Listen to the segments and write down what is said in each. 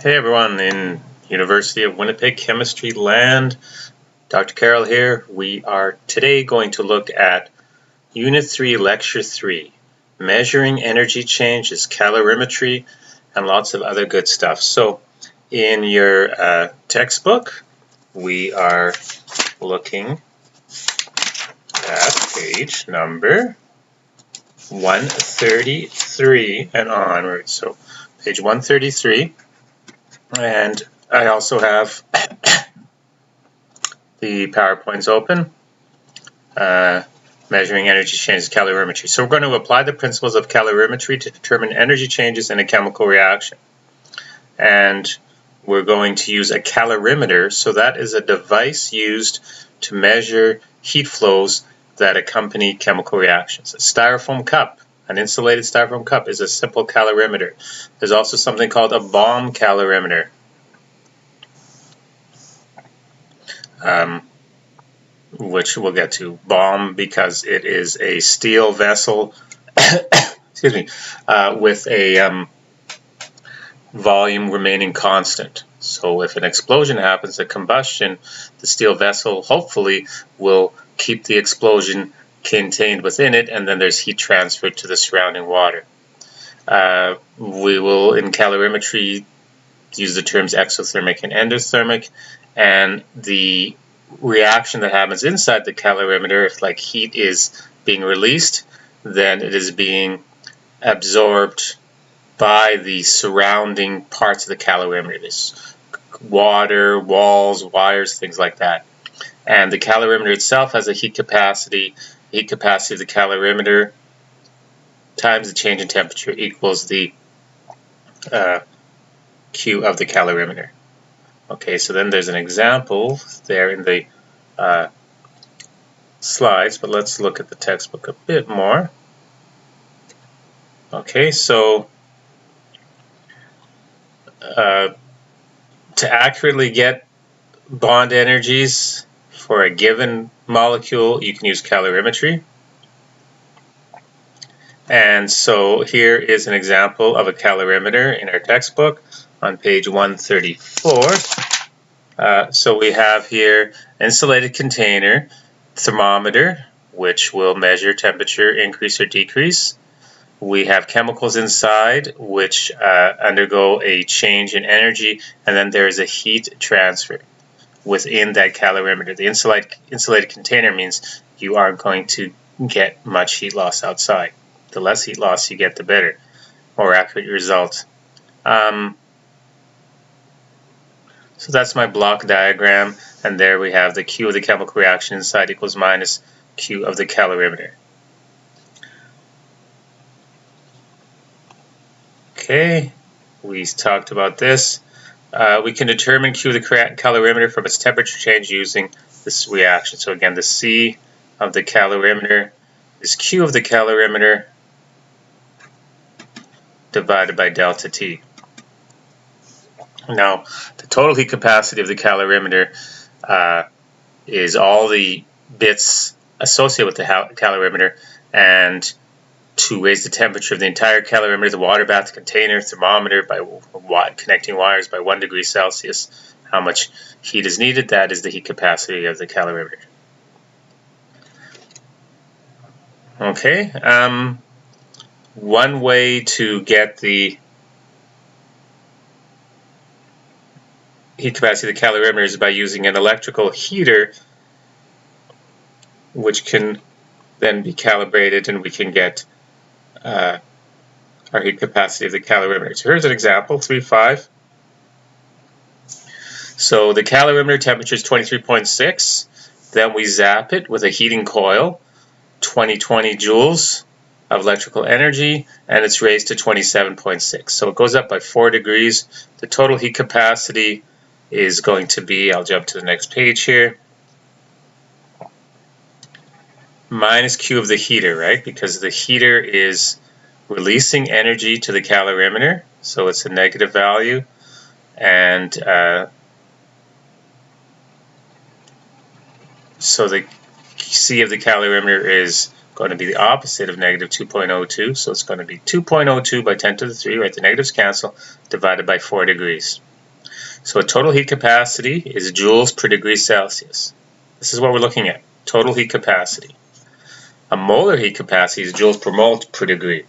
Hey everyone, in University of Winnipeg Chemistry Land, Dr. Carroll here. We are today going to look at Unit 3, Lecture 3, Measuring Energy Changes, Calorimetry, and lots of other good stuff. So in your textbook, we are looking at page number 133 and onward. So page 133. And I also have the PowerPoints open, measuring energy changes, calorimetry. So we're going to apply the principles of calorimetry to determine energy changes in a chemical reaction. And we're going to use a calorimeter. So that is a device used to measure heat flows that accompany chemical reactions. A styrofoam cup, an insulated styrofoam cup, is a simple calorimeter. There's also something called a bomb calorimeter. Which we'll get to. Bomb because it is a steel vessel excuse me, with a volume remaining constant. So if an explosion happens, a combustion, the steel vessel hopefully will keep the explosion contained within it, and then there's heat transferred to the surrounding water. We will, in calorimetry, use the terms exothermic and endothermic, and the reaction that happens inside the calorimeter, if like heat is being released, then it is being absorbed by the surrounding parts of the calorimeter. This water, walls, wires, things like that. And the calorimeter itself has a heat capacity. The heat capacity of the calorimeter times the change in temperature equals the Q of the calorimeter. Okay, so then there's an example there in the slides, but let's look at the textbook a bit more. Okay, so to accurately get bond energies for a given molecule, you can use calorimetry. And so here is an example of a calorimeter in our textbook on page 134. So we have here insulated container, thermometer, which will measure temperature increase or decrease. We have chemicals inside, which undergo a change in energy, and then there is a heat transfer within that calorimeter. The insulated container means you aren't going to get much heat loss outside. The less heat loss you get, the better, more accurate result. So that's my block diagram, and there we have the Q of the chemical reaction inside equals minus Q of the calorimeter. Okay, we talked about this. We can determine Q of the calorimeter from its temperature change using this reaction. So again, the C of the calorimeter is Q of the calorimeter divided by delta T. Now, the total heat capacity of the calorimeter is all the bits associated with the calorimeter, and to raise the temperature of the entire calorimeter, the water bath, the container, thermometer, by connecting wires by 1 degree Celsius, how much heat is needed, that is the heat capacity of the calorimeter. Okay, one way to get the heat capacity of the calorimeter is by using an electrical heater, which can then be calibrated, and we can get our heat capacity of the calorimeter. So here's an example, 3.5. So the calorimeter temperature is 23.6. Then we zap it with a heating coil, 20 joules of electrical energy, and it's raised to 27.6. So it goes up by 4 degrees. The total heat capacity is going to be, I'll jump to the next page here, minus Q of the heater, right? Because the heater is releasing energy to the calorimeter, so it's a negative value, and so the C of the calorimeter is going to be the opposite of negative 2.02, so it's going to be 2.02 by 10 to the 3, right? The negatives cancel, divided by 4 degrees. So a total heat capacity is joules per degree Celsius. This is what we're looking at, total heat capacity. A molar heat capacity is joules per mole per degree.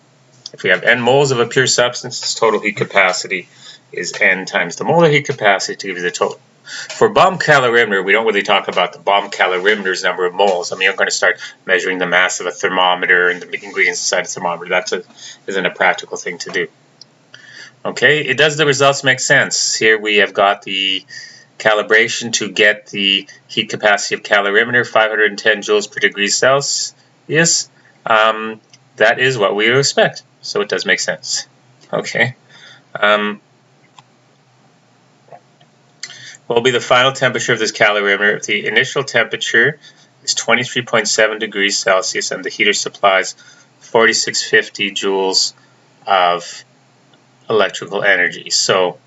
If we have n moles of a pure substance, its total heat capacity is n times the molar heat capacity to give you the total. For bomb calorimeter, we don't really talk about the bomb calorimeter's number of moles. I mean, you're going to start measuring the mass of a thermometer and the ingredients inside a thermometer. That isn't a practical thing to do. Okay, does the results make sense? Here we have got the calibration to get the heat capacity of calorimeter, 510 joules per degree Celsius. That is what we would expect, so it does make sense. Okay. What will be the final temperature of this calorimeter? If the initial temperature is 23.7 degrees Celsius and the heater supplies 4650 joules of electrical energy. So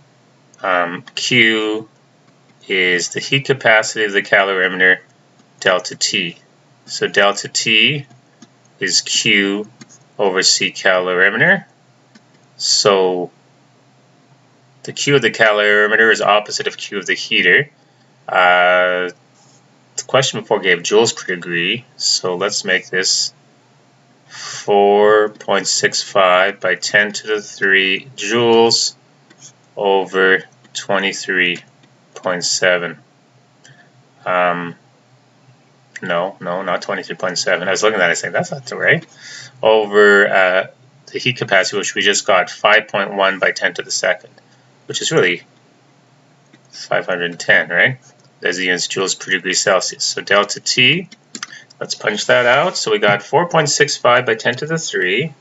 Q is the heat capacity of the calorimeter, delta T. So delta T is Q over C calorimeter. So the Q of the calorimeter is opposite of Q of the heater. The question before gave joules per degree, so let's make this 4.65 by 10 to the 3 joules over 23.7. No, not 23.7. I was looking at that and saying, that's not right. Over the heat capacity, which we just got, 5.1 by 10 to the second, which is really 510, right? There's the units joules per degree Celsius. So delta T, let's punch that out. So we got 4.65 by 10 to the 3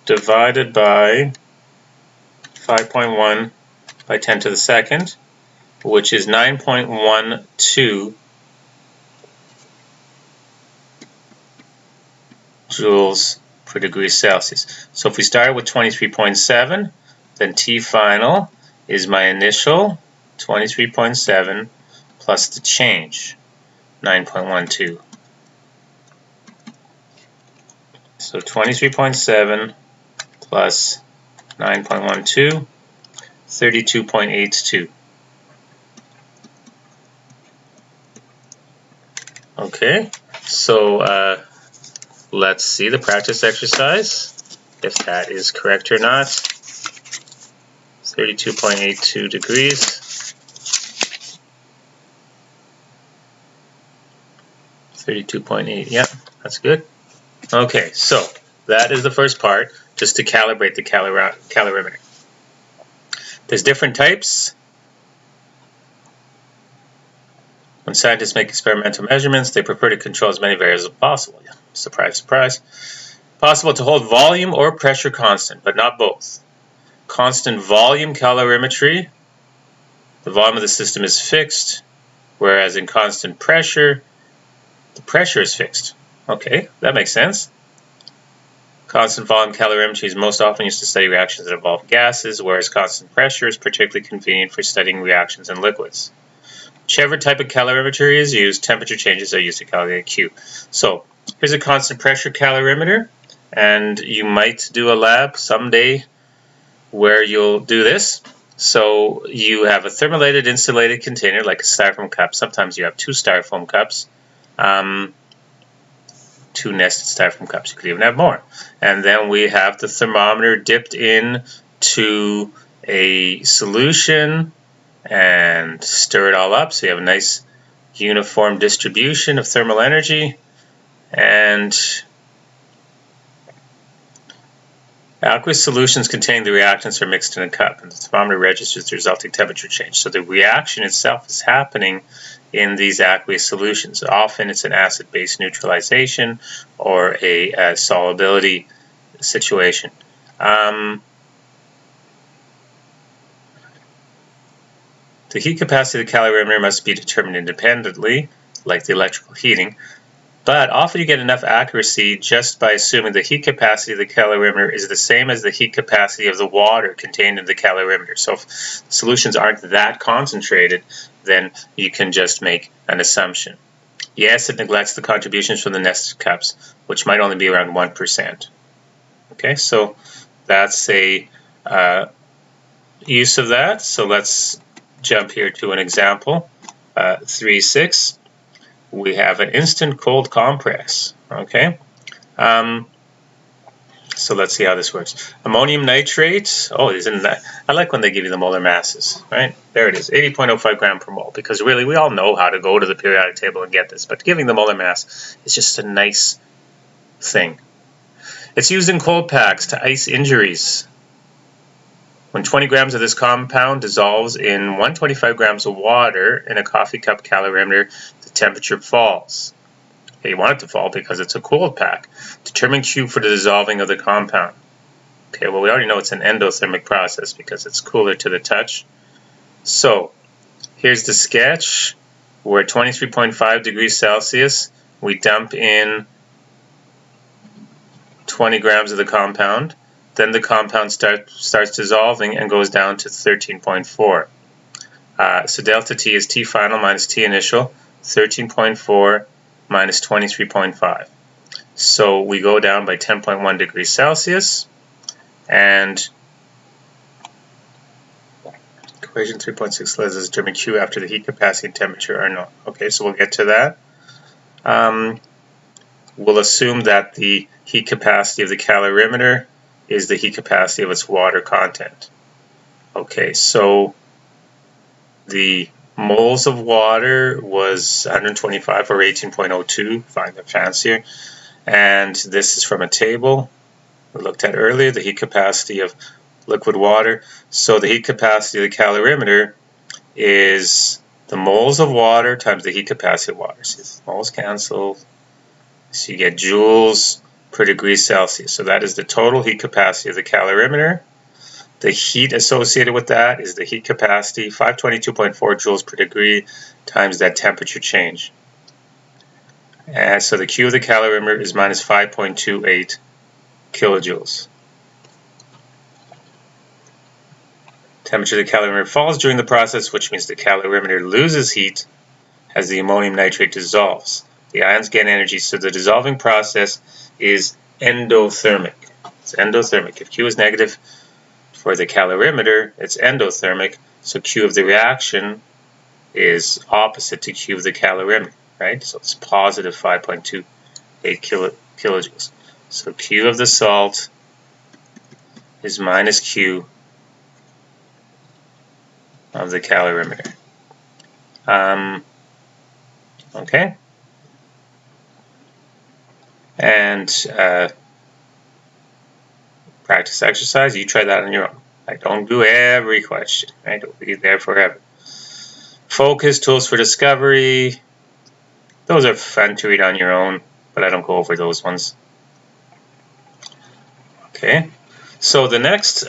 divided by 5.1 by 10 to the second, which is 9.12 joules per degree Celsius. So if we start with 23.7, then T final is my initial 23.7 plus the change, 9.12. So 23.7 plus 9.12, 32.82. Okay, so let's see the practice exercise, if that is correct or not. 32.82 degrees. 32.8, yeah, that's good. Okay, so that is the first part, just to calibrate the calorimeter. There's different types. When scientists make experimental measurements, they prefer to control as many variables as possible. Yeah, surprise, surprise. Possible to hold volume or pressure constant, but not both. Constant volume calorimetry, the volume of the system is fixed, whereas in constant pressure, the pressure is fixed. Okay, that makes sense. Constant volume calorimetry is most often used to study reactions that involve gases, whereas constant pressure is particularly convenient for studying reactions in liquids. Whichever type of calorimetry is used, temperature changes are used to calculate Q. So here's a constant pressure calorimeter, and you might do a lab someday where you'll do this. So you have a thermolated insulated container like a styrofoam cup. Sometimes you have two styrofoam cups, two nested styrofoam cups. You could even have more. And then we have the thermometer dipped in to a solution and stir it all up so you have a nice uniform distribution of thermal energy. And aqueous solutions containing the reactants are mixed in a cup, and the thermometer registers the resulting temperature change. So the reaction itself is happening in these aqueous solutions. Often it's an acid-base neutralization or a solubility situation. The heat capacity of the calorimeter must be determined independently, like the electrical heating, but often you get enough accuracy just by assuming the heat capacity of the calorimeter is the same as the heat capacity of the water contained in the calorimeter. So if solutions aren't that concentrated, then you can just make an assumption. Yes, it neglects the contributions from the nested cups, which might only be around 1%. Okay, so that's a use of that. So let's jump here to an example. 3.6. We have an instant cold compress. Okay. So let's see how this works. Ammonium nitrate. Oh, isn't that? I like when they give you the molar masses, right? There it is, 80.05 gram per mole. Because really, we all know how to go to the periodic table and get this, but giving the molar mass is just a nice thing. It's used in cold packs to ice injuries. When 20 grams of this compound dissolves in 125 grams of water in a coffee cup calorimeter, the temperature falls. Okay, you want it to fall because it's a cold pack. Determine Q for the dissolving of the compound. Okay, well, we already know it's an endothermic process because it's cooler to the touch. So here's the sketch. We're at 23.5 degrees Celsius. We dump in 20 grams of the compound. Then the compound starts dissolving and goes down to 13.4. So delta T is T final minus T initial, 13.4 minus 23.5. So we go down by 10.1 degrees Celsius, and equation 3.6 lets us determine Q after the heat capacity and temperature are known. Okay, so we'll get to that. We'll assume that the heat capacity of the calorimeter is the heat capacity of its water content. Okay, so the moles of water was 125 or 18.02, find the fancier, and this is from a table we looked at earlier, the heat capacity of liquid water. So the heat capacity of the calorimeter is the moles of water times the heat capacity of water. So moles cancel, so you get joules per degree Celsius. So that is the total heat capacity of the calorimeter. The heat associated with that is the heat capacity, 522.4 joules per degree, times that temperature change. And so the Q of the calorimeter is minus 5.28 kilojoules. Temperature of the calorimeter falls during the process, which means the calorimeter loses heat as the ammonium nitrate dissolves. The ions gain energy, so the dissolving process is endothermic. It's endothermic. If Q is negative for the calorimeter, it's endothermic, so Q of the reaction is opposite to Q of the calorimeter, right? So it's positive 5.28 kilojoules. So Q of the salt is minus Q of the calorimeter. Okay. And practice exercise. You try that on your own. I don't do every question. I don't be there forever. Focus, tools for discovery. Those are fun to read on your own, but I don't go over those ones. Okay. So the next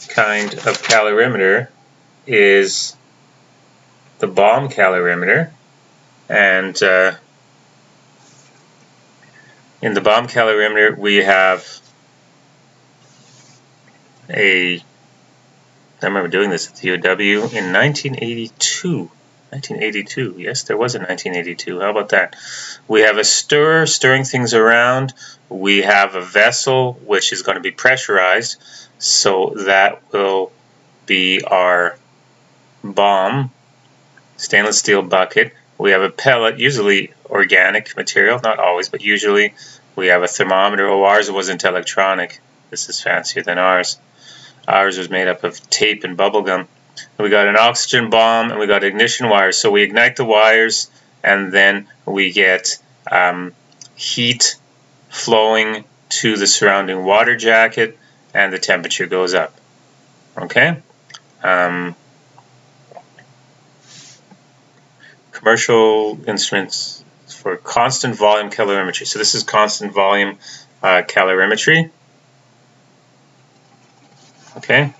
kind of calorimeter is the bomb calorimeter, and in the bomb calorimeter we have I remember doing this at the UW in 1982. 1982, yes, there was a 1982. How about that? We have a stirrer stirring things around. We have a vessel which is going to be pressurized, so that will be our bomb. Stainless steel bucket. We have a pellet, usually organic material, not always, but usually. We have a thermometer. Oh, ours wasn't electronic. This is fancier than ours. Ours was made up of tape and bubble gum. We got an oxygen bomb and we got ignition wires. So we ignite the wires and then we get heat flowing to the surrounding water jacket and the temperature goes up. Okay? Commercial instruments for constant volume calorimetry. So this is constant volume calorimetry. Okay?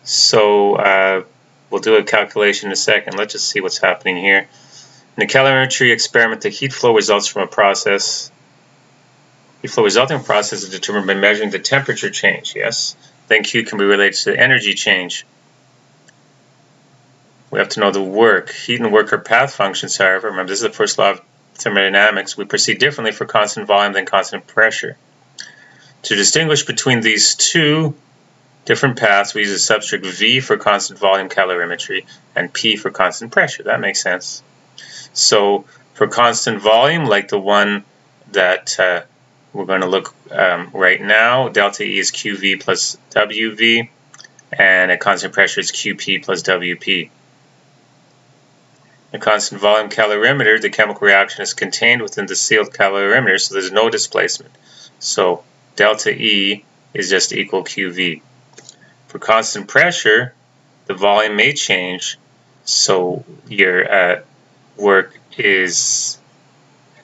So we'll do a calculation in a second. Let's just see what's happening here. In a calorimetry experiment, the heat flow results from a process. Heat flow resulting from a process is determined by measuring the temperature change. Yes. Then Q can be related to the energy change. We have to know the work. Heat and work are path functions, however. Remember, this is the first law of thermodynamics. We proceed differently for constant volume than constant pressure. To distinguish between these two different paths, we use a subscript V for constant volume calorimetry and P for constant pressure. That makes sense. So for constant volume, like the one that we're going to look right now, delta E is QV plus WV, and at constant pressure is QP plus WP. A constant volume calorimeter, the chemical reaction is contained within the sealed calorimeter, so there's no displacement. So delta E is just equal QV. For constant pressure, the volume may change, so your work is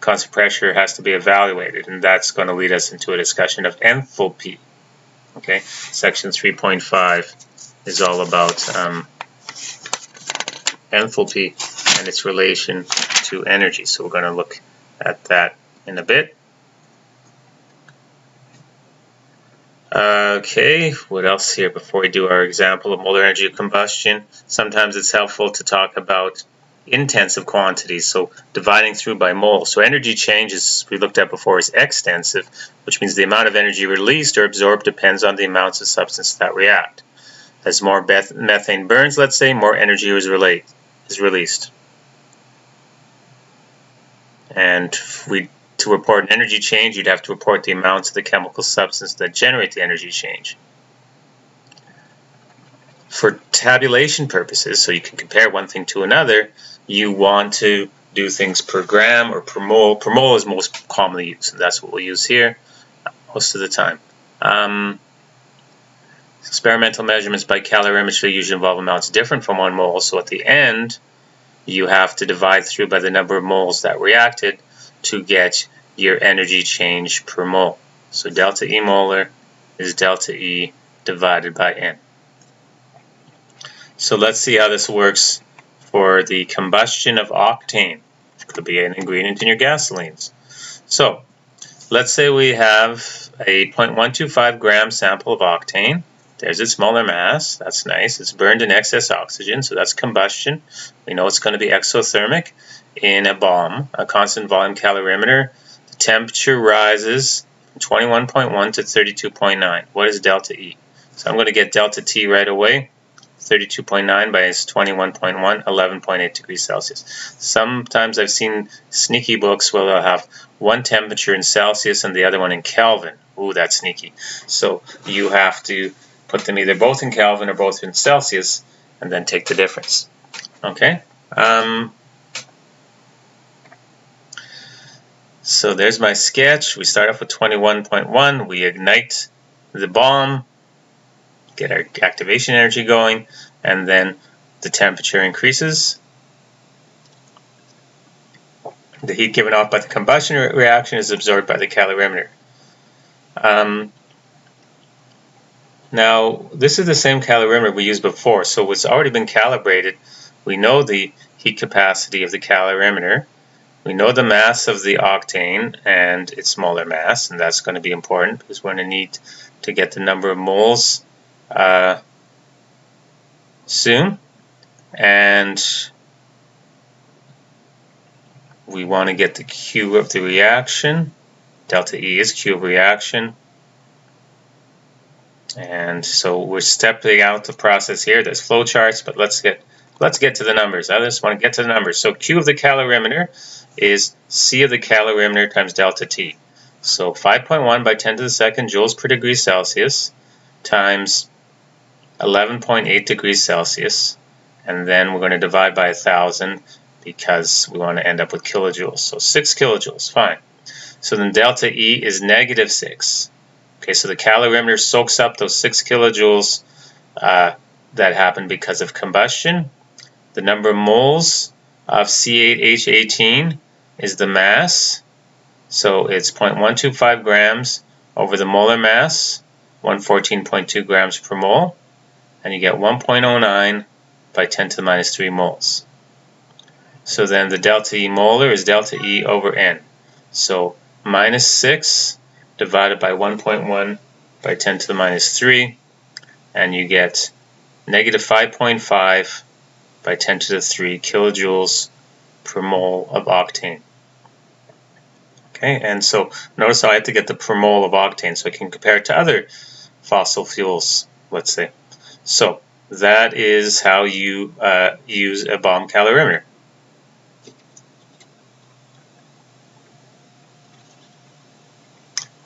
constant pressure has to be evaluated, and that's going to lead us into a discussion of enthalpy. Okay, section 3.5 is all about enthalpy and its relation to energy. So we're going to look at that in a bit. Okay, what else here before we do our example of molar energy of combustion? Sometimes it's helpful to talk about intensive quantities, so dividing through by mole. So energy change, as we looked at before, is extensive, which means the amount of energy released or absorbed depends on the amounts of substance that react. As more methane burns, let's say, more energy is released. And to report an energy change, you'd have to report the amounts of the chemical substance that generate the energy change. For tabulation purposes, so you can compare one thing to another, you want to do things per gram or per mole. Per mole is most commonly used, and that's what we'll use here most of the time. Experimental measurements by calorimetry usually involve amounts different from 1 mole, so at the end you have to divide through by the number of moles that reacted to get your energy change per mole. So delta E molar is delta E divided by N. So let's see how this works for the combustion of octane. It could be an ingredient in your gasolines. So let's say we have a 0.125 gram sample of octane. There's its molar mass. That's nice. It's burned in excess oxygen, so that's combustion. We know it's going to be exothermic in a bomb, a constant volume calorimeter. The temperature rises from 21.1 to 32.9. What is delta E? So I'm going to get delta T right away. 32.9 by 21.1, 11.8 degrees Celsius. Sometimes I've seen sneaky books where they'll have one temperature in Celsius and the other one in Kelvin. Ooh, that's sneaky. So you have to put them either both in Kelvin or both in Celsius and then take the difference. Okay? So there's my sketch. We start off with 21.1. We ignite the bomb, get our activation energy going, and then the temperature increases. The heat given off by the combustion reaction is absorbed by the calorimeter. Now, this is the same calorimeter we used before, so it's already been calibrated. We know the heat capacity of the calorimeter. We know the mass of the octane and its molar mass, and that's going to be important because we're going to need to get the number of moles soon. And we want to get the Q of the reaction. Delta E is Q of reaction. And so we're stepping out the process here. There's flow charts, but let's get to the numbers. I just want to get to the numbers. So Q of the calorimeter is C of the calorimeter times delta T. So 5.1 by 10 to the second joules per degree Celsius times 11.8 degrees Celsius. And then we're going to divide by 1,000 because we want to end up with kilojoules. So 6 kilojoules, fine. So then delta E is negative 6. Okay, so the calorimeter soaks up those 6 kilojoules that happen because of combustion. The number of moles of C8H18 is the mass. So it's 0.125 grams over the molar mass, 114.2 grams per mole. And you get 1.09 by 10 to the minus 3 moles. So then the delta E molar is delta E over N. So minus 6 divided by 1.1 by 10 to the minus 3, and you get negative 5.5 by 10 to the 3 kilojoules per mole of octane. Okay, and so notice how I have to get the per mole of octane so I can compare it to other fossil fuels, let's say. So that is how you use a bomb calorimeter.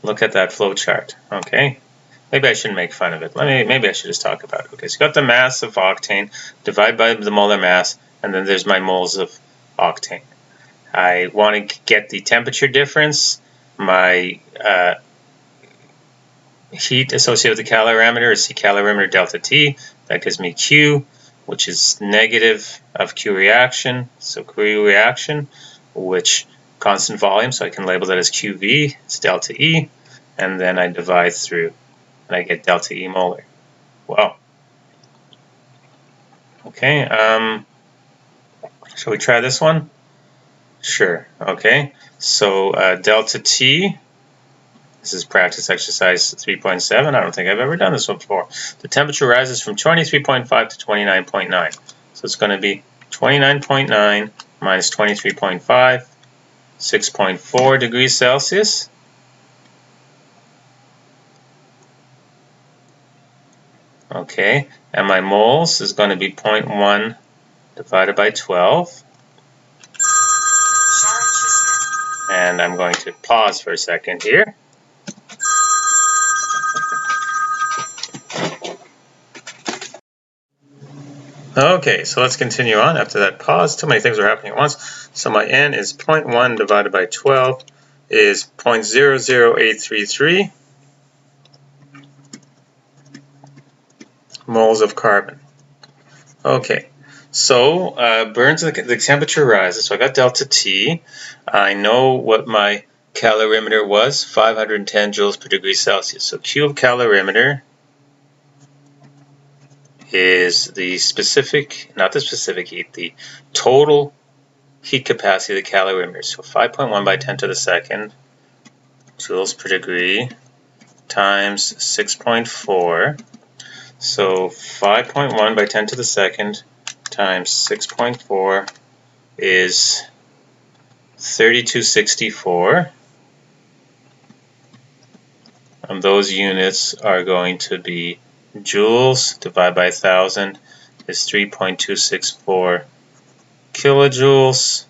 Look at that flow chart. Okay, maybe I shouldn't make fun of it. Maybe I should just talk about it. Okay, so you got the mass of octane, divide by the molar mass, and then there's my moles of octane. I want to get the temperature difference. My heat associated with the calorimeter is the calorimeter delta T. That gives me Q, which is negative of Q reaction. So Q reaction, which constant volume, so I can label that as QV. It's delta E, and then I divide through, and I get delta E molar. Wow. Okay. Shall we try this one? Sure. Okay. So delta T. This is practice exercise 3.7. I don't think I've ever done this one before. The temperature rises from 23.5 to 29.9. So it's going to be 29.9 minus 23.5, 6.4 degrees Celsius. Okay, and my moles is going to be 0.1 divided by 12. And I'm going to pause for a second here. Okay, so let's continue on after that pause. Too many things are happening at once. So my N is 0.1 divided by 12 is 0.00833 moles of carbon. Okay, so burns the temperature rises. So I got delta T. I know what my calorimeter was, 510 joules per degree Celsius. So Q of calorimeter is the specific, not the specific heat, the total heat capacity of the calorimeter. So 5.1 by 10 to the second joules per degree times 6.4. So 5.1 by 10 to the second times 6.4 is 3264. And those units are going to be joules divided by 1,000 is 3.264 kilojoules,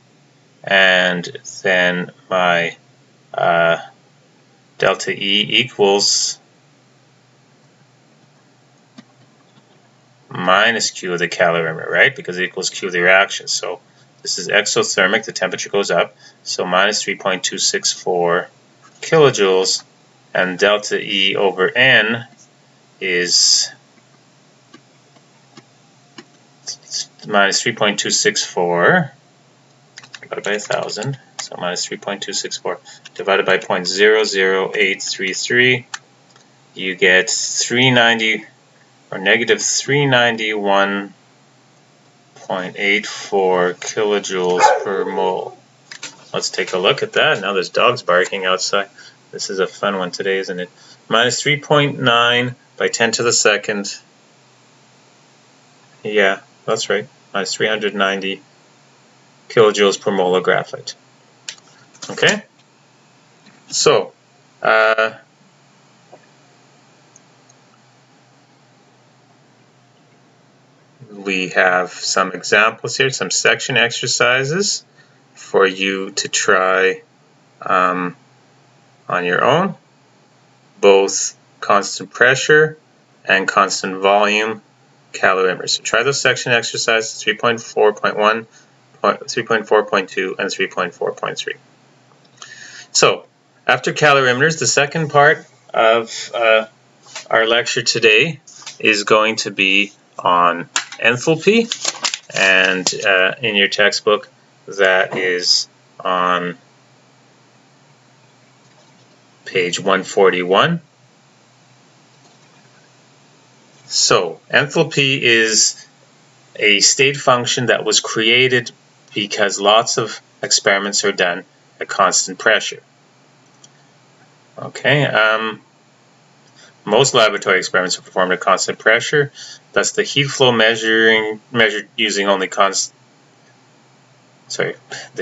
and then my delta E equals minus Q of the calorimeter, right? Because it equals Q of the reaction. So this is exothermic, the temperature goes up, so minus 3.264 kilojoules, and delta E over N is minus 3.264 divided by 1,000, so minus 3.264 divided by 0.00833, you get 390 or negative 391.84 kilojoules per mole. Let's take a look at that. Now there's dogs barking outside. This is a fun one today, isn't it? Minus 3.9 by 10 to the second. Yeah, that's right. Minus 390 kilojoules per mole of graphite. Okay? So, we have some examples here, some section exercises for you to try on your own, both constant pressure and constant volume calorimeters. So try those section exercises 3.4.1, 3.4.2, and 3.4.3. So after calorimeters, the second part of our lecture today is going to be on enthalpy, and in your textbook that is on page 141. So enthalpy is a state function that was created because lots of experiments are done at constant pressure. Okay, most laboratory experiments are performed at constant pressure. Thus, the heat flow measured using the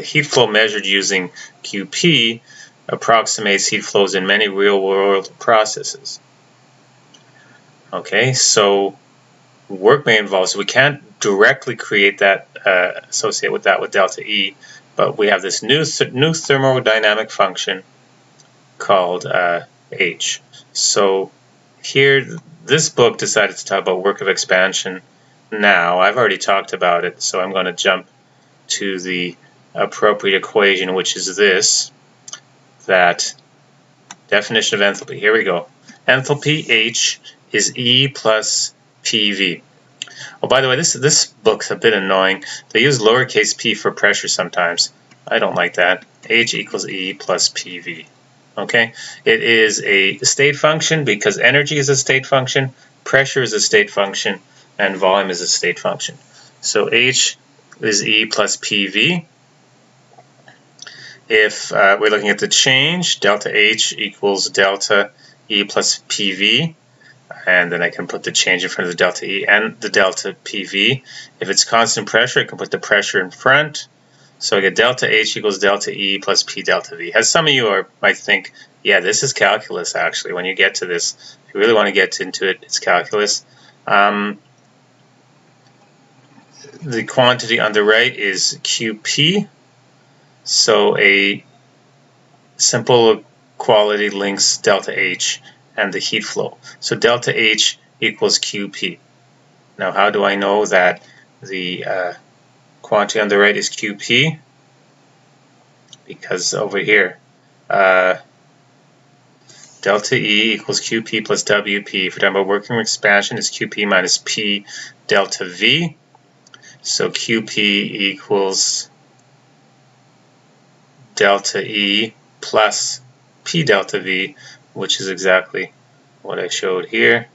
heat flow measured using QP approximates heat flows in many real-world processes. Okay, so work may involve, so we can't directly create that, associate with that with delta E, but we have this new thermodynamic function called H. So here, this book decided to talk about work of expansion now. I've already talked about it, so I'm going to jump to the appropriate equation, which is this, that definition of enthalpy. Here we go. Enthalpy, H, is E plus PV. Oh, by the way, this book's a bit annoying. They use lowercase p for pressure sometimes. I don't like that. H equals E plus PV. Okay? It is a state function because energy is a state function, pressure is a state function, and volume is a state function. So H is E plus PV. If we're looking at the change, delta H equals delta E plus PV. And then I can put the change in front of the delta E and the delta PV. If it's constant pressure, I can put the pressure in front. So I get delta H equals delta E plus P delta V. As some of you might think, yeah, this is calculus actually. When you get to this, if you really want to get into it, it's calculus. The quantity on the right is QP. So a simple equality links delta H and the heat flow. So delta H equals QP. Now how do I know that the quantity on the right is QP? Because over here, delta E equals QP plus WP. If we're talking about working expansion, it's QP minus P delta V. So QP equals delta E plus P delta V, which is exactly what I showed here.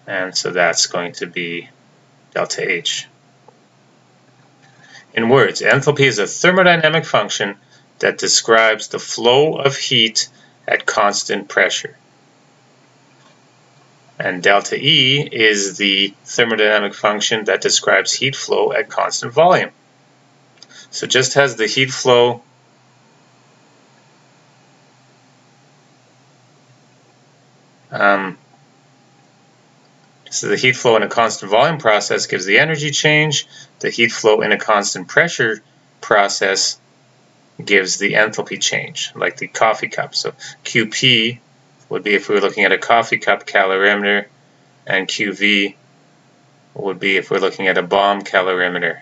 And so that's going to be delta H. In words, enthalpy is a thermodynamic function that describes the flow of heat at constant pressure. And delta E is the thermodynamic function that describes heat flow at constant volume. So just as the heat flow so the heat flow in a constant volume process gives the energy change. The heat flow in a constant pressure process gives the enthalpy change, like the coffee cup. So QP would be if we were looking at a coffee cup calorimeter, and QV would be if we're looking at a bomb calorimeter.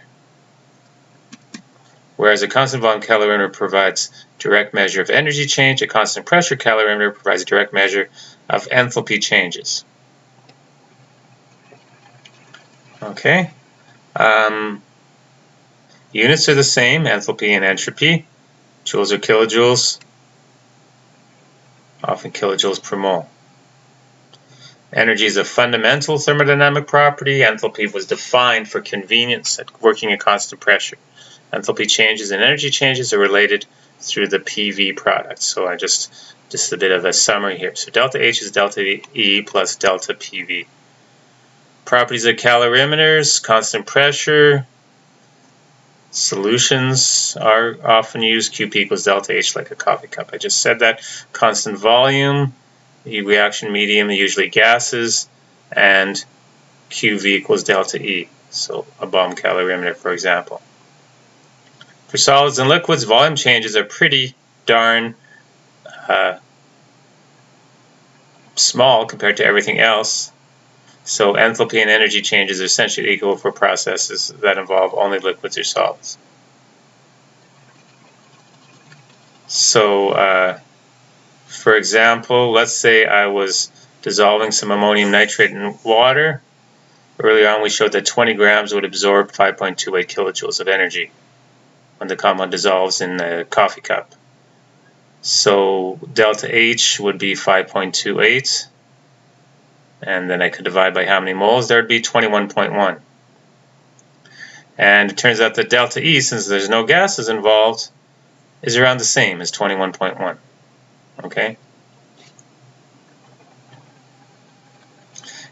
Whereas a constant volume calorimeter provides direct measure of energy change, a constant pressure calorimeter provides a direct measure of enthalpy changes. Okay. Units are the same, enthalpy and entropy. Joules or kilojoules, often kilojoules per mole. Energy is a fundamental thermodynamic property. Enthalpy was defined for convenience at working at constant pressure. Enthalpy changes and energy changes are related through the PV product. So I just a bit of a summary here. So delta H is delta E plus delta PV. Properties of calorimeters, constant pressure. Solutions are often used. QP equals delta H like a coffee cup. I just said that. Constant volume, the reaction medium, usually gases, and QV equals delta E. So a bomb calorimeter, for example. For solids and liquids, volume changes are pretty darn small compared to everything else. So enthalpy and energy changes are essentially equal for processes that involve only liquids or solids. So, for example, let's say I was dissolving some ammonium nitrate in water. Earlier on we showed that 20 grams would absorb 5.28 kilojoules of energy when the compound dissolves in a coffee cup. So delta H would be 5.28. And then I could divide by how many moles. There would be 21.1. And it turns out that delta E, since there's no gases involved, is around the same as 21.1. Okay?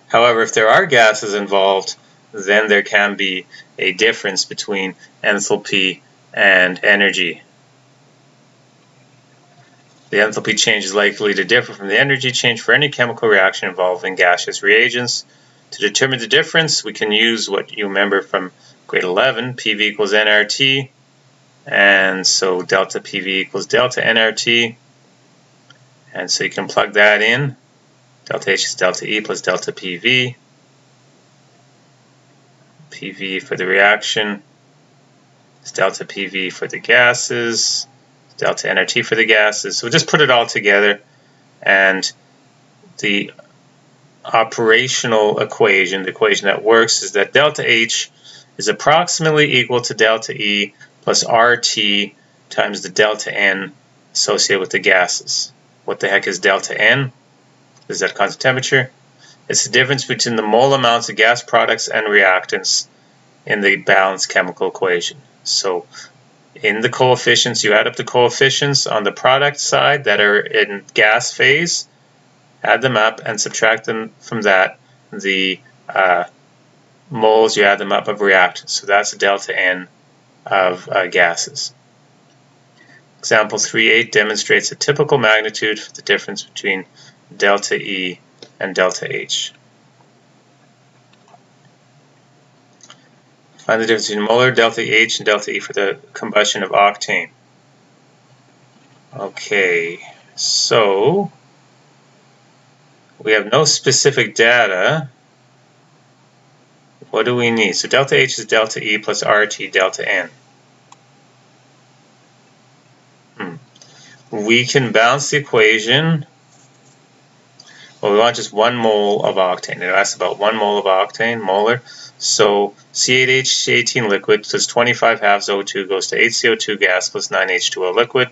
However, if there are gases involved, then there can be a difference between enthalpy and energy. The enthalpy change is likely to differ from the energy change for any chemical reaction involving gaseous reagents. To determine the difference, we can use what you remember from grade 11, PV equals nRT, and so delta PV equals delta nRT, and so you can plug that in. Delta H is delta E plus delta PV. PV for the reaction is delta PV for the gases, delta nRT for the gases. So we just put it all together, and the operational equation, the equation that works, is that delta H is approximately equal to delta E plus RT times the delta N associated with the gases. What the heck is delta N? Is that constant temperature? It's the difference between the mole amounts of gas products and reactants in the balanced chemical equation. So in the coefficients, you add up the coefficients on the product side that are in gas phase, add them up and subtract them from that. The moles, you add them up of reactants. So that's delta N of gases. Example 3.8 demonstrates a typical magnitude for the difference between delta E and delta H. Find the difference between molar delta H and delta E for the combustion of octane. Okay, so we have no specific data. What do we need? So delta H is delta E plus RT delta N. We can balance the equation. Well, we want just 1 mole of octane. It asks about 1 mole of octane, molar. So C8H18 liquid plus 25 halves O2 goes to 8 CO2 gas plus 9 H2O liquid.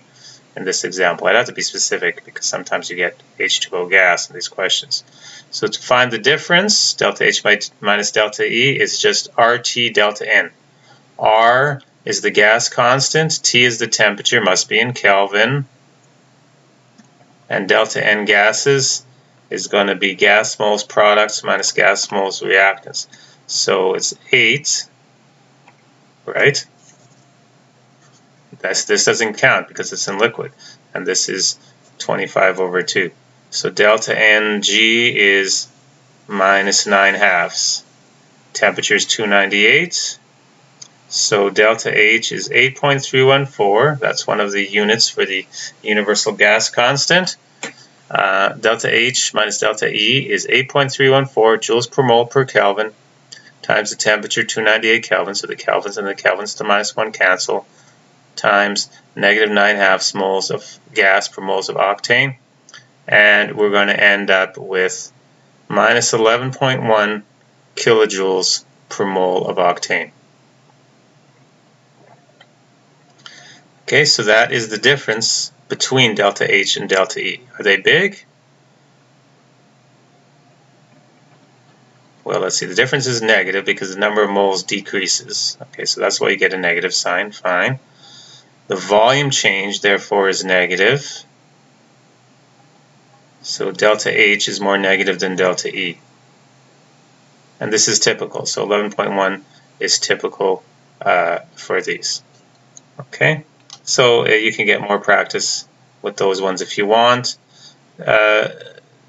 In this example, I'd have to be specific because sometimes you get H2O gas in these questions. So to find the difference, delta H minus delta E is just RT delta N. R is the gas constant, T is the temperature, must be in Kelvin, and delta N gases is going to be gas moles products minus gas moles reactants. So it's 8, right? This doesn't count because it's in liquid, and this is 25 over 2. So delta NG is minus 9 halves. Temperature is 298. So delta H is 8.314. That's one of the units for the universal gas constant. Delta H minus delta E is 8.314 joules per mole per Kelvin times the temperature, 298 Kelvin. So the Kelvins and the Kelvins to minus 1 cancel, times negative 9 halves moles of gas per moles of octane. And we're going to end up with minus 11.1 kilojoules per mole of octane. Okay, so that is the difference between delta H and delta E. Are they big? Well, let's see. The difference is negative because the number of moles decreases. Okay, so that's why you get a negative sign. Fine. The volume change, therefore, is negative. So delta H is more negative than delta E. And this is typical. So 11.1 is typical for these. Okay. So you can get more practice with those ones if you want.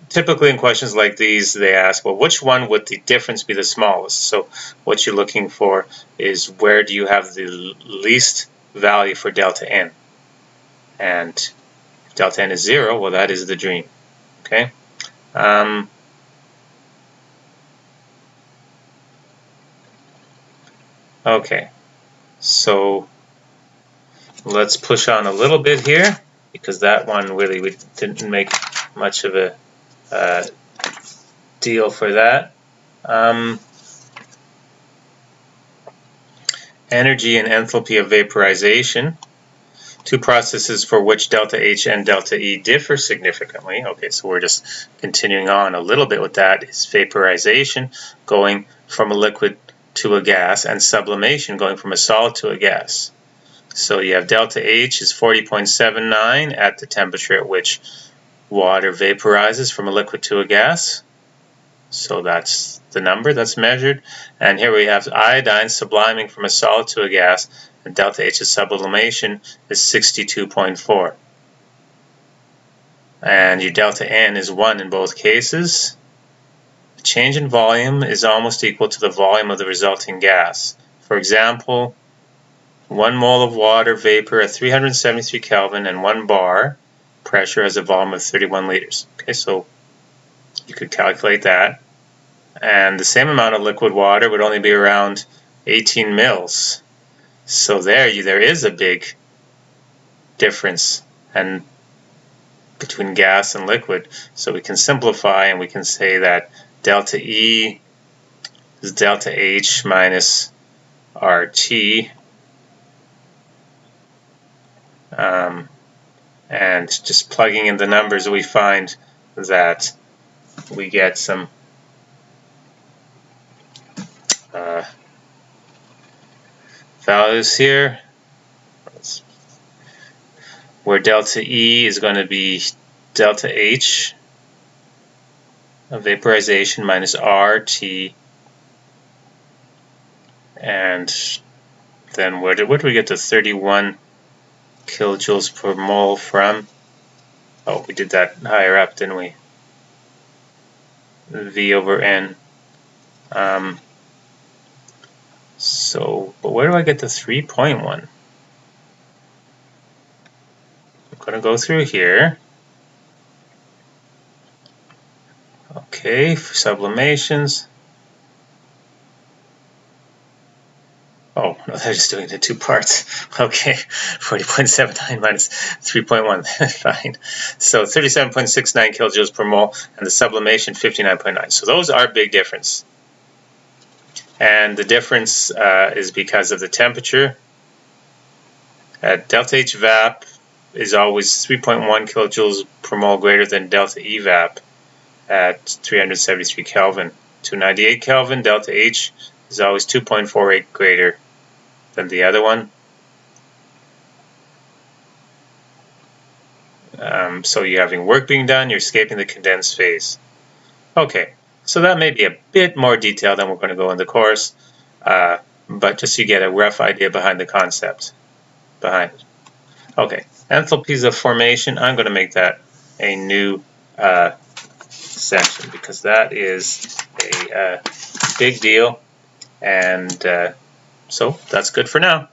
Typically in questions like these, they ask, well, which one would the difference be the smallest? So what you're looking for is where do you have the least value for delta N? And if delta N is 0, well, that is the dream. Okay. Okay. So let's push on a little bit here because that one really we didn't make much of a deal for that. Energy and enthalpy of vaporization, two processes for which delta H and delta E differ significantly. Okay, so we're just continuing on a little bit with that. Is vaporization, going from a liquid to a gas, and sublimation, going from a solid to a gas. So you have delta H is 40.79 at the temperature at which water vaporizes from a liquid to a gas. So that's the number that's measured. And here we have iodine subliming from a solid to a gas, and delta H's sublimation is 62.4. and your delta N is 1 in both cases. The change in volume is almost equal to the volume of the resulting gas. For example, 1 mole of water vapor at 373 Kelvin and 1 bar pressure has a volume of 31 liters. Okay, so you could calculate that. And the same amount of liquid water would only be around 18 mils. So there is a big difference and between gas and liquid. So we can simplify and we can say that delta E is delta H minus RT. And just plugging in the numbers, we find that we get some values here, where delta E is going to be delta H of vaporization minus RT, and then where do we get to 31 kilojoules per mole from? Oh, we did that higher up, didn't we? V over N. But where do I get the 3.1? I'm going to go through here. Okay, for sublimations. Oh, no, they're just doing the 2 parts. Okay, 40.79 minus 3.1, fine. So 37.69 kilojoules per mole, and the sublimation 59.9. So those are big difference. And the difference is because of the temperature. Delta H vap is always 3.1 kilojoules per mole greater than delta E vap at 373 Kelvin. 298 Kelvin, delta H is always 2.48 greater than the other one. So you're having work being done, you're escaping the condensed phase. Okay, so that may be a bit more detailed than we're going to go in the course, but just so you get a rough idea behind the concept behind it. Okay, enthalpies of formation, I'm going to make that a new section because that is a big deal, and so that's good for now.